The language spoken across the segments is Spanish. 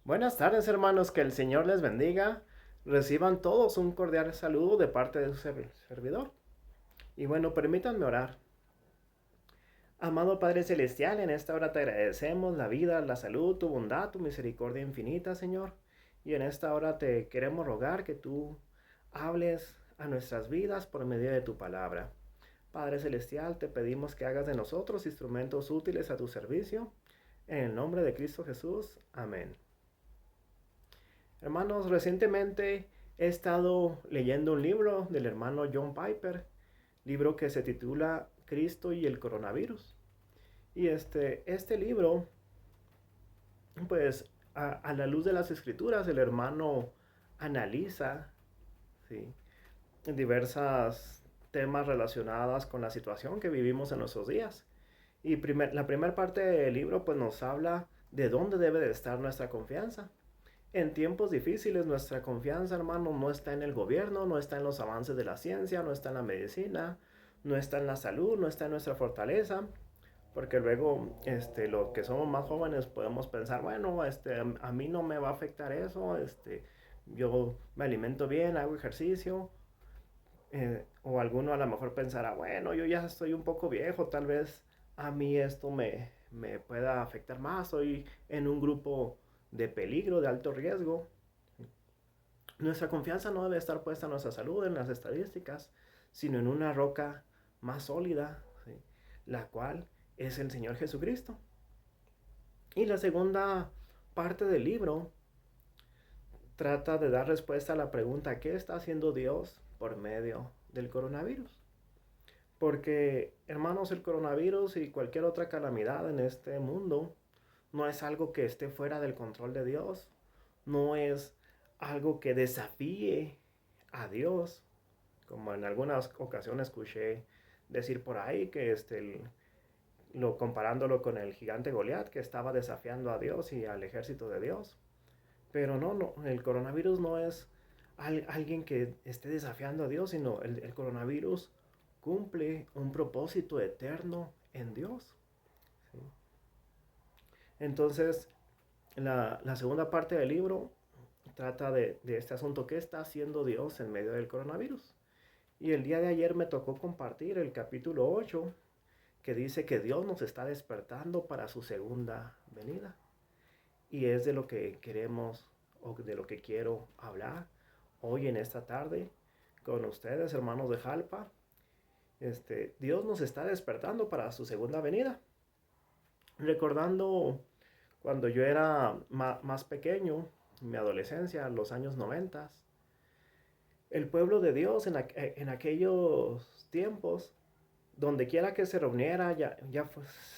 Buenas tardes, hermanos, que el Señor les bendiga. Reciban todos un cordial saludo de parte de su servidor. Y bueno, permítanme orar. Amado Padre Celestial, en esta hora te agradecemos la vida, la salud, tu bondad, tu misericordia infinita, Señor. Y en esta hora te queremos rogar que tú hables a nuestras vidas por medio de tu palabra. Padre Celestial, te pedimos que hagas de nosotros instrumentos útiles a tu servicio. En el nombre de Cristo Jesús. Amén. Hermanos, recientemente he estado leyendo un libro del hermano John Piper, libro que se titula Cristo y el coronavirus. Y este libro, pues a la luz de las escrituras, el hermano analiza, ¿sí?, diversas temas relacionadas con la situación que vivimos en nuestros días. Y la primera parte del libro pues nos habla de dónde debe de estar nuestra confianza. En tiempos difíciles nuestra confianza, hermano, no está en el gobierno, no está en los avances de la ciencia, no está en la medicina, no está en la salud, no está en nuestra fortaleza, porque luego los que somos más jóvenes podemos pensar, bueno, a mí no me va a afectar eso, yo me alimento bien, hago ejercicio, o alguno a lo mejor pensará, bueno, yo ya estoy un poco viejo, tal vez a mí esto me pueda afectar más, soy en un grupo de peligro, de alto riesgo. Nuestra confianza no debe estar puesta en nuestra salud, en las estadísticas, sino en una roca más sólida, ¿sí?, la cual es el Señor Jesucristo. Y la segunda parte del libro trata de dar respuesta a la pregunta: ¿qué está haciendo Dios por medio del coronavirus? Porque, hermanos, el coronavirus y cualquier otra calamidad en este mundo no es algo que esté fuera del control de Dios, no es algo que desafíe a Dios, como en algunas ocasiones escuché decir por ahí que comparándolo con el gigante Goliat que estaba desafiando a Dios y al ejército de Dios. Pero no, el coronavirus no es alguien que esté desafiando a Dios, sino el coronavirus cumple un propósito eterno en Dios, ¿sí? Entonces, la segunda parte del libro trata de este asunto: ¿qué está haciendo Dios en medio del coronavirus? Y el día de ayer me tocó compartir el capítulo 8, que dice que Dios nos está despertando para su segunda venida. Y es de lo que queremos, o de lo que quiero hablar hoy en esta tarde con ustedes, hermanos de Jalpa. Dios nos está despertando para su segunda venida. Recordando cuando yo era más pequeño, en mi adolescencia, los años 90, el pueblo de Dios en aquellos tiempos, donde quiera que se reuniera, ya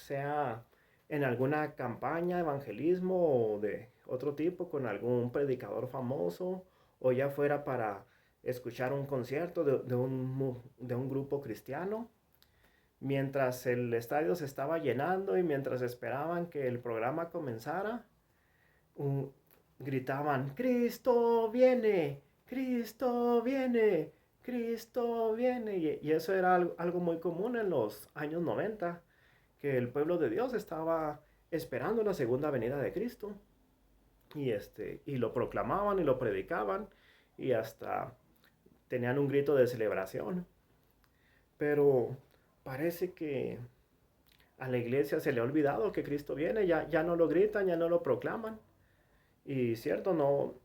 sea en alguna campaña, evangelismo o de otro tipo, con algún predicador famoso, o ya fuera para escuchar un concierto de un grupo cristiano, mientras el estadio se estaba llenando y mientras esperaban que el programa comenzara, un- gritaban: Cristo viene, Cristo viene, Cristo viene. Y eso era algo muy común en los años 90, que el pueblo de Dios estaba esperando la segunda venida de Cristo. Y lo proclamaban y lo predicaban y hasta tenían un grito de celebración. Pero parece que a la iglesia se le ha olvidado que Cristo viene, ya no lo gritan, ya no lo proclaman. Y cierto, no,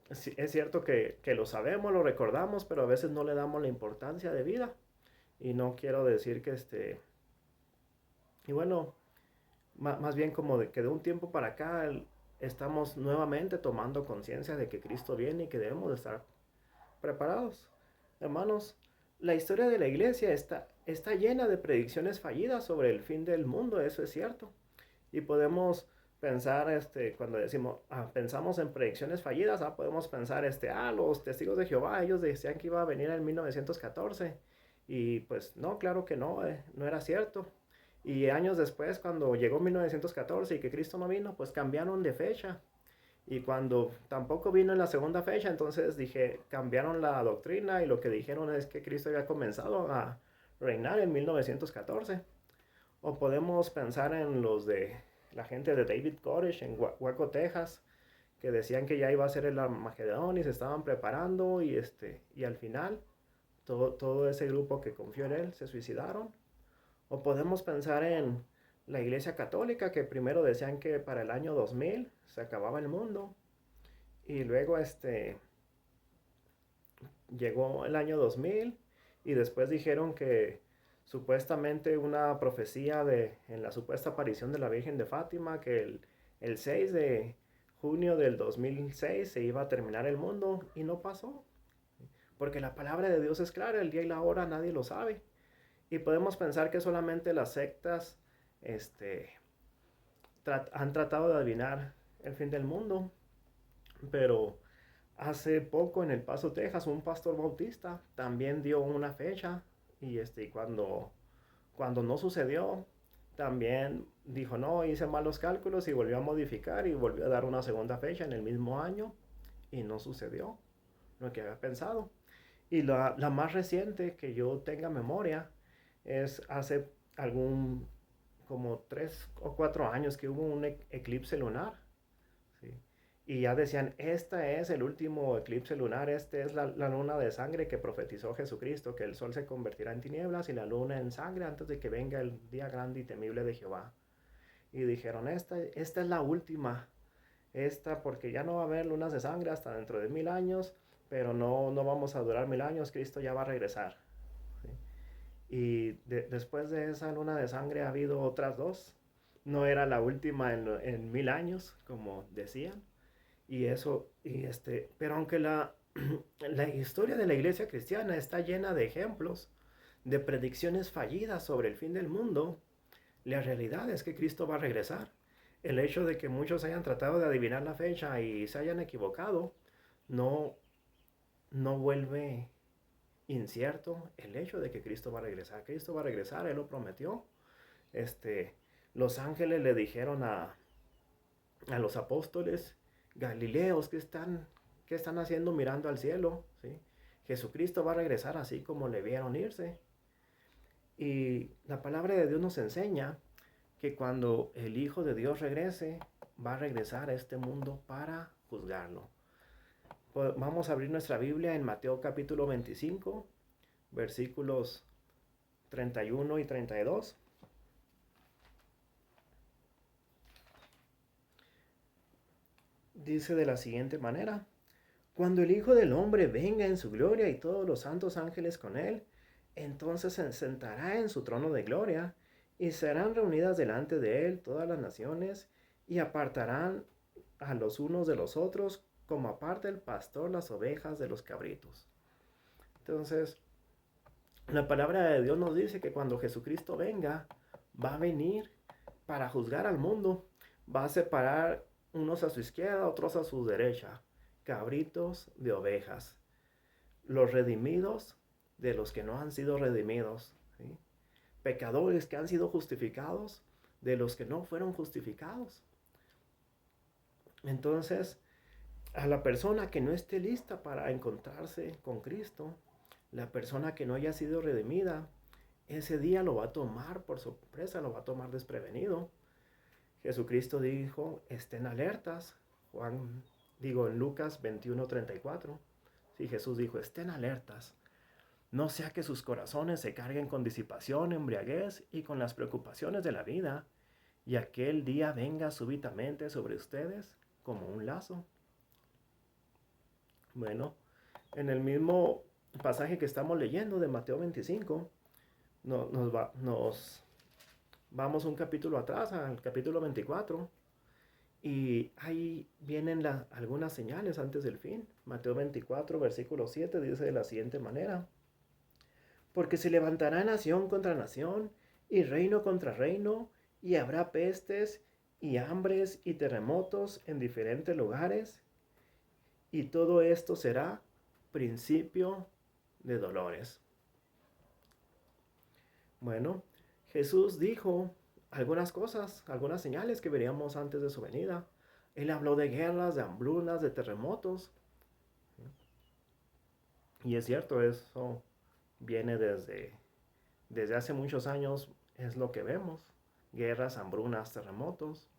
es cierto que lo sabemos, lo recordamos, pero a veces no le damos la importancia de vida. Y no quiero decir que y bueno, más bien como que de un tiempo para acá estamos nuevamente tomando conciencia de que Cristo viene y que debemos de estar preparados. Hermanos, la historia de la iglesia está llena de predicciones fallidas sobre el fin del mundo, eso es cierto. Y podemos pensar, cuando decimos, pensamos en predicciones fallidas, podemos pensar, los testigos de Jehová, ellos decían que iba a venir en 1914. Y pues no, claro que no, no era cierto. Y años después, cuando llegó 1914 y que Cristo no vino, pues cambiaron de fecha. Y cuando tampoco vino en la segunda fecha, entonces cambiaron la doctrina y lo que dijeron es que Cristo había comenzado a reinar en 1914. O podemos pensar en los de la gente de David Koresh en Waco, Texas, que decían que ya iba a ser el Armagedón y se estaban preparando y al final todo ese grupo que confió en él se suicidaron. O podemos pensar en la Iglesia Católica, que primero decían que para el año 2000 se acababa el mundo y luego llegó el año 2000 y después dijeron que supuestamente una profecía en la supuesta aparición de la Virgen de Fátima, que el 6 de junio del 2006 se iba a terminar el mundo y no pasó. Porque la palabra de Dios es clara, el día y la hora nadie lo sabe. Y podemos pensar que solamente las sectas este, han tratado de adivinar el fin del mundo, pero hace poco en El Paso, Texas, un pastor bautista también dio una fecha y cuando no sucedió, también dijo, no, hice malos cálculos y volvió a modificar y volvió a dar una segunda fecha en el mismo año y no sucedió lo que había pensado. Y la más reciente que yo tenga memoria es hace como 3 o 4 años que hubo un eclipse lunar. ¿Sí? Y ya decían, este es el último eclipse lunar, este es la luna de sangre que profetizó Jesucristo, que el sol se convertirá en tinieblas y la luna en sangre antes de que venga el día grande y temible de Jehová. Y dijeron, esta es la última, porque ya no va a haber lunas de sangre hasta dentro de 1000 años, pero no vamos a durar 1000 años, Cristo ya va a regresar. ¿Sí? Y después de esa luna de sangre ha habido otras dos. No era la última en 1000 años, como decían. Pero aunque la historia de la iglesia cristiana está llena de ejemplos de predicciones fallidas sobre el fin del mundo, la realidad es que Cristo va a regresar. El hecho de que muchos hayan tratado de adivinar la fecha y se hayan equivocado, no, no vuelve incierto el hecho de que Cristo va a regresar. Cristo va a regresar, Él lo prometió. Este, los ángeles le dijeron a los apóstoles, Galileos, qué están haciendo mirando al cielo? ¿Sí? Jesucristo va a regresar así como le vieron irse. Y la palabra de Dios nos enseña que cuando el Hijo de Dios regrese, va a regresar a este mundo para juzgarlo. Vamos a abrir nuestra Biblia en Mateo capítulo 25, versículos 31 y 32. Dice de la siguiente manera: cuando el Hijo del Hombre venga en su gloria y todos los santos ángeles con él, entonces se sentará en su trono de gloria y serán reunidas delante de él todas las naciones y apartarán a los unos de los otros como aparta el pastor las ovejas de los cabritos. Entonces, la palabra de Dios nos dice que cuando Jesucristo venga, va a venir para juzgar al mundo, va a separar unos a su izquierda, otros a su derecha, cabritos de ovejas, los redimidos de los que no han sido redimidos, ¿sí? Pecadores que han sido justificados de los que no fueron justificados. Entonces, a la persona que no esté lista para encontrarse con Cristo, la persona que no haya sido redimida, ese día lo va a tomar por sorpresa, lo va a tomar desprevenido. Jesucristo dijo, estén alertas. En Lucas 21:34. Sí, Jesús dijo, estén alertas. No sea que sus corazones se carguen con disipación, embriaguez y con las preocupaciones de la vida, y aquel día venga súbitamente sobre ustedes como un lazo. Bueno, en el mismo pasaje que estamos leyendo de Mateo 25, nos vamos un capítulo atrás, al capítulo 24, y ahí vienen algunas señales antes del fin. Mateo 24, versículo 7 dice de la siguiente manera: porque se levantará nación contra nación y reino contra reino, y habrá pestes y hambres y terremotos en diferentes lugares, y todo esto será principio de dolores. Bueno, Jesús dijo algunas cosas, algunas señales que veríamos antes de su venida. Él habló de guerras, de hambrunas, de terremotos. Y es cierto, eso viene desde hace muchos años, es lo que vemos. Guerras, hambrunas, terremotos.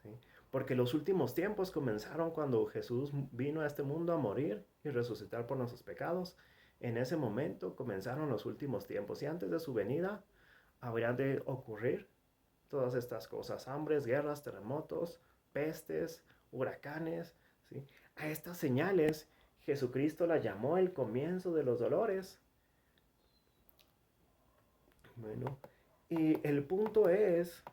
¿Sí? Porque los últimos tiempos comenzaron cuando Jesús vino a este mundo a morir y resucitar por nuestros pecados. En ese momento comenzaron los últimos tiempos y antes de su venida habrían de ocurrir todas estas cosas: hambres, guerras, terremotos, pestes, huracanes, ¿sí? A estas señales Jesucristo las llamó el comienzo de los dolores. Bueno, y el punto es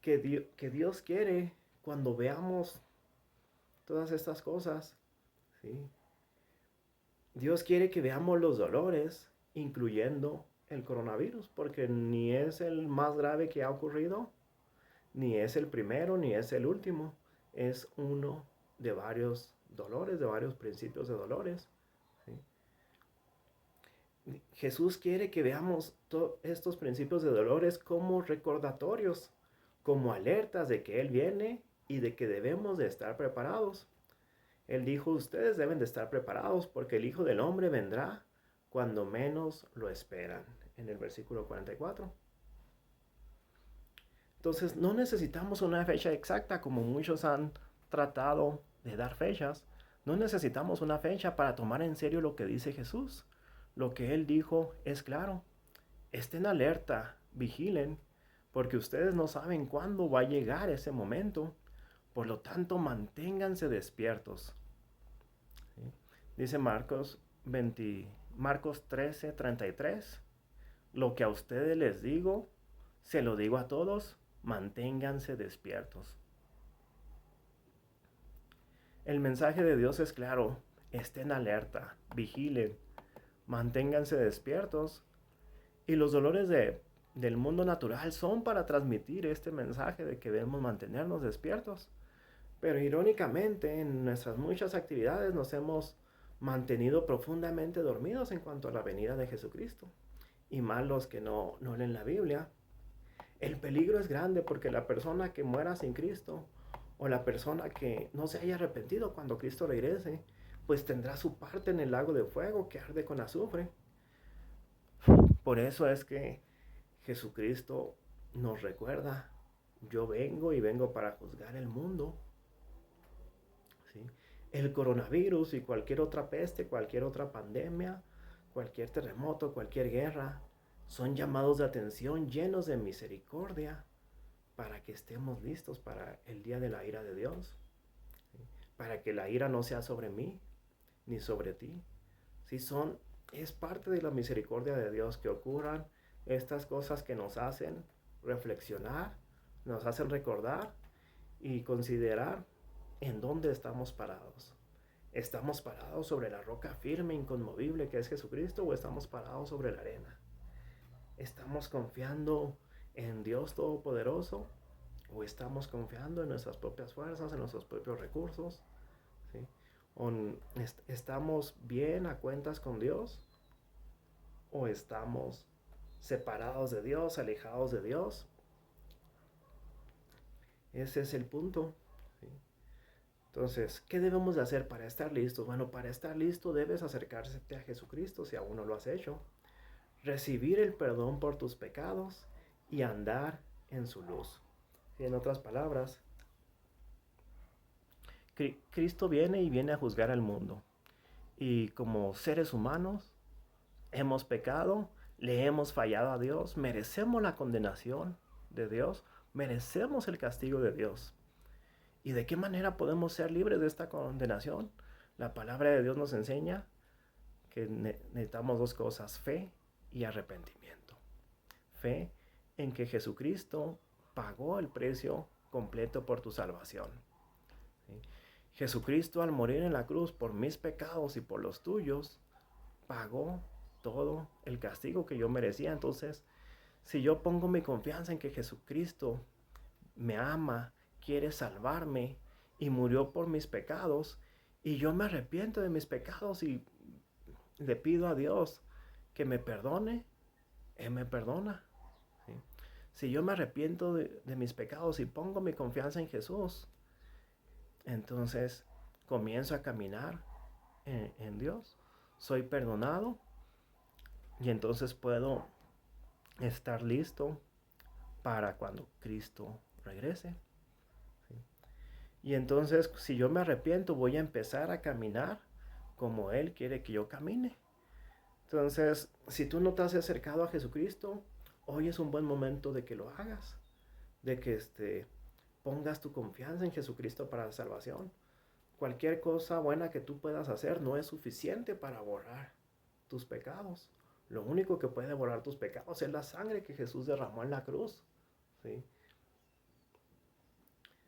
que Dios quiere, cuando veamos todas estas cosas, ¿sí? Dios quiere que veamos los dolores, incluyendo el coronavirus, porque ni es el más grave que ha ocurrido, ni es el primero, ni es el último. Es uno de varios dolores, de varios principios de dolores, ¿sí? Jesús quiere que veamos estos principios de dolores como recordatorios, como alertas de que Él viene y de que debemos de estar preparados. Él dijo: ustedes deben de estar preparados porque el Hijo del Hombre vendrá cuando menos lo esperan, en el versículo 44. Entonces no necesitamos una fecha exacta como muchos han tratado de dar fechas. No necesitamos una fecha para tomar en serio lo que dice Jesús. Lo que Él dijo es claro: estén alerta, vigilen, porque ustedes no saben cuándo va a llegar ese momento. Por lo tanto, manténganse despiertos. ¿Sí? Dice Marcos 13:33. Lo que a ustedes les digo, se lo digo a todos: manténganse despiertos. El mensaje de Dios es claro: estén alerta, vigilen, manténganse despiertos. Y los dolores del mundo natural son para transmitir este mensaje de que debemos mantenernos despiertos. Pero irónicamente, en nuestras muchas actividades nos hemos mantenido profundamente dormidos en cuanto a la venida de Jesucristo. Y más los que no leen la Biblia. El peligro es grande porque la persona que muera sin Cristo, o la persona que no se haya arrepentido cuando Cristo regrese, pues tendrá su parte en el lago de fuego que arde con azufre. Por eso es que Jesucristo nos recuerda: yo vengo y vengo para juzgar el mundo. ¿Sí? El coronavirus y cualquier otra peste, cualquier otra pandemia, cualquier terremoto, cualquier guerra, son llamados de atención llenos de misericordia para que estemos listos para el día de la ira de Dios. ¿Sí? Para que la ira no sea sobre mí ni sobre ti. ¿Sí? Es parte de la misericordia de Dios que ocurran estas cosas que nos hacen reflexionar, nos hacen recordar y considerar en dónde estamos parados. ¿Estamos parados sobre la roca firme, inconmovible que es Jesucristo, o estamos parados sobre la arena? ¿Estamos confiando en Dios Todopoderoso, o estamos confiando en nuestras propias fuerzas, en nuestros propios recursos? ¿Sí? ¿Estamos bien a cuentas con Dios, o estamos separados de Dios, alejados de Dios? Ese es el punto. ¿Sí? Entonces, ¿qué debemos de hacer para estar listos? Bueno, para estar listo debes acercarte a Jesucristo si aún no lo has hecho, recibir el perdón por tus pecados y andar en su luz. En otras palabras, Cristo viene y viene a juzgar al mundo. Y como seres humanos hemos pecado, le hemos fallado a Dios, merecemos la condenación de Dios, merecemos el castigo de Dios. ¿Y de qué manera podemos ser libres de esta condenación? La palabra de Dios nos enseña que necesitamos dos cosas: fe y arrepentimiento. Fe en que Jesucristo pagó el precio completo por tu salvación. ¿Sí? Jesucristo, al morir en la cruz por mis pecados y por los tuyos, pagó todo el castigo que yo merecía. Entonces, si yo pongo mi confianza en que Jesucristo me ama, quiere salvarme y murió por mis pecados, y yo me arrepiento de mis pecados y le pido a Dios que me perdone, Él me perdona. ¿Sí? Si yo me arrepiento de mis pecados y pongo mi confianza en Jesús, entonces comienzo a caminar en Dios, soy perdonado, y entonces puedo estar listo para cuando Cristo regrese. ¿Sí? Y entonces, si yo me arrepiento, voy a empezar a caminar como Él quiere que yo camine. Entonces, si tú no te has acercado a Jesucristo, hoy es un buen momento de que lo hagas, de que pongas tu confianza en Jesucristo para la salvación. Cualquier cosa buena que tú puedas hacer no es suficiente para borrar tus pecados. Lo único que puede borrar tus pecados es la sangre que Jesús derramó en la cruz. ¿Sí?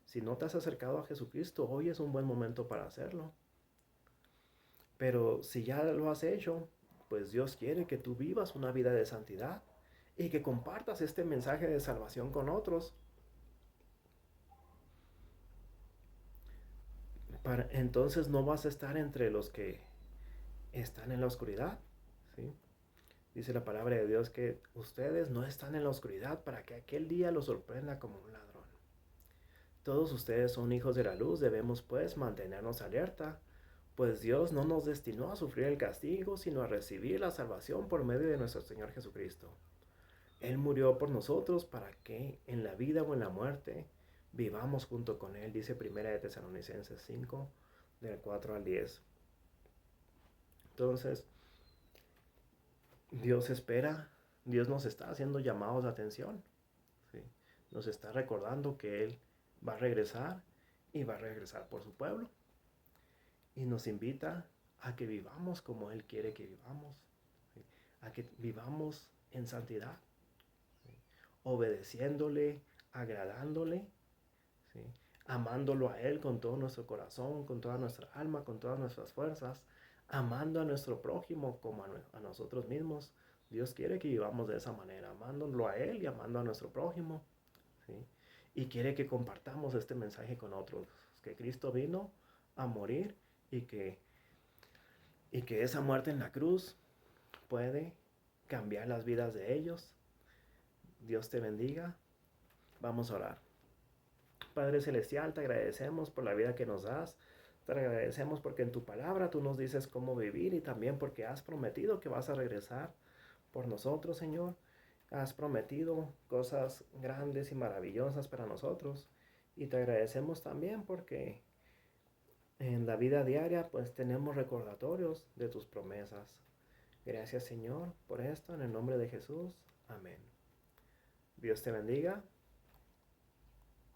Si no te has acercado a Jesucristo, hoy es un buen momento para hacerlo. Pero si ya lo has hecho, pues Dios quiere que tú vivas una vida de santidad y que compartas este mensaje de salvación con otros. Entonces no vas a estar entre los que están en la oscuridad. ¿Sí? Dice la palabra de Dios que ustedes no están en la oscuridad para que aquel día los sorprenda como un ladrón. Todos ustedes son hijos de la luz, debemos pues mantenernos alerta, pues Dios no nos destinó a sufrir el castigo, sino a recibir la salvación por medio de nuestro Señor Jesucristo. Él murió por nosotros para que en la vida o en la muerte vivamos junto con Él, dice 1 de Tesalonicenses 5, del 4 al 10. Entonces, Dios espera, Dios nos está haciendo llamados de atención, ¿sí? Nos está recordando que Él va a regresar y va a regresar por su pueblo. Y nos invita a que vivamos como Él quiere que vivamos, ¿sí? A que vivamos en santidad, ¿sí? Obedeciéndole, agradándole, ¿sí? Amándolo a Él con todo nuestro corazón, con toda nuestra alma, con todas nuestras fuerzas, amando a nuestro prójimo como a nosotros mismos. Dios quiere que vivamos de esa manera, amándolo a Él y amando a nuestro prójimo, ¿sí? Y quiere que compartamos este mensaje con otros, que Cristo vino a morir y que esa muerte en la cruz puede cambiar las vidas de ellos. Dios te bendiga. Vamos a orar. Padre Celestial, te agradecemos por la vida que nos das. Te agradecemos porque en tu palabra tú nos dices cómo vivir y también porque has prometido que vas a regresar por nosotros, Señor. Has prometido cosas grandes y maravillosas para nosotros. Y te agradecemos también porque en la vida diaria pues tenemos recordatorios de tus promesas. Gracias, Señor, por esto en el nombre de Jesús. Amén. Dios te bendiga.